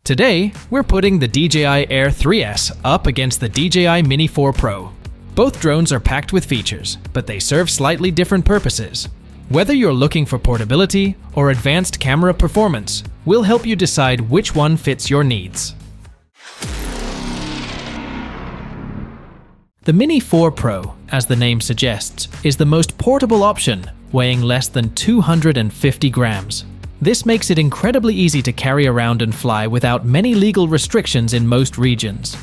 Today, we're putting the DJI Air 3S up against the DJI Mini 4 Pro. Both drones are packed with features, but they serve slightly different purposes. Whether you're looking for portability or advanced camera performance, we'll help you decide which one fits your needs. The Mini 4 Pro, as the name suggests, is the most portable option, weighing less than 250 grams. This makes it incredibly easy to carry around and fly without many legal restrictions in most regions.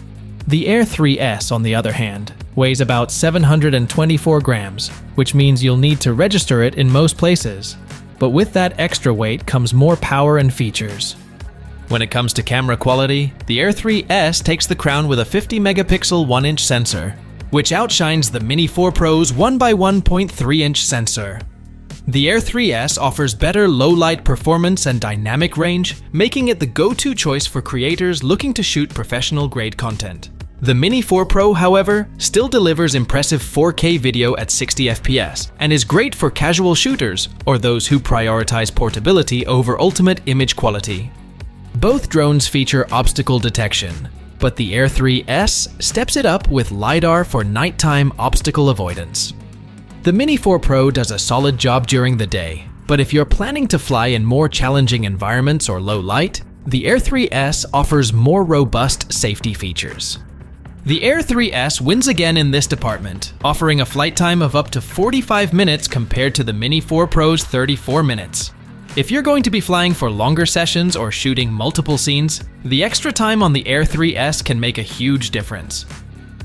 The Air 3S, on the other hand, weighs about 724 grams, which means you'll need to register it in most places. But with that extra weight comes more power and features. When it comes to camera quality, the Air 3S takes the crown with a 50-megapixel 1-inch sensor, which outshines the Mini 4 Pro's 1x1.3-inch sensor. The Air 3S offers better low-light performance and dynamic range, making it the go-to choice for creators looking to shoot professional-grade content. The Mini 4 Pro, however, still delivers impressive 4K video at 60 FPS and is great for casual shooters or those who prioritize portability over ultimate image quality. Both drones feature obstacle detection, but the Air 3S steps it up with LiDAR for nighttime obstacle avoidance. The Mini 4 Pro does a solid job during the day, but if you're planning to fly in more challenging environments or low light, the Air 3S offers more robust safety features. The Air 3S wins again in this department, offering a flight time of up to 45 minutes compared to the Mini 4 Pro's 34 minutes. If you're going to be flying for longer sessions or shooting multiple scenes, the extra time on the Air 3S can make a huge difference.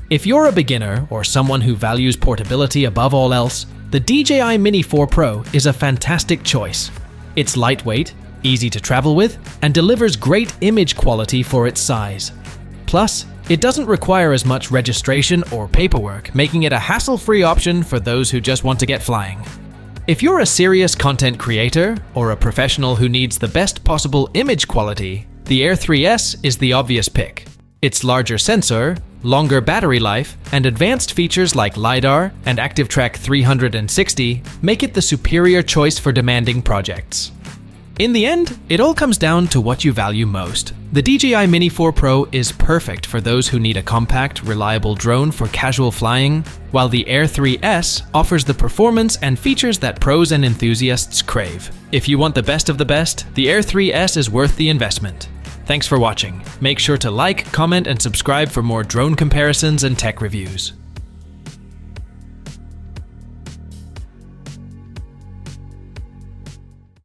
If you're a beginner or someone who values portability above all else, the DJI Mini 4 Pro is a fantastic choice. It's lightweight, easy to travel with, and delivers great image quality for its size. Plus, it doesn't require as much registration or paperwork, making it a hassle-free option for those who just want to get flying. If you're a serious content creator or a professional who needs the best possible image quality, the Air 3S is the obvious pick. Its larger sensor, longer battery life, and advanced features like LiDAR and ActiveTrack 360 make it the superior choice for demanding projects. In the end, it all comes down to what you value most. The DJI Mini 4 Pro is perfect for those who need a compact, reliable drone for casual flying, while the Air 3S offers the performance and features that pros and enthusiasts crave. If you want the best of the best, the Air 3S is worth the investment. Thanks for watching. Make sure to like, comment, and subscribe for more drone comparisons and tech reviews.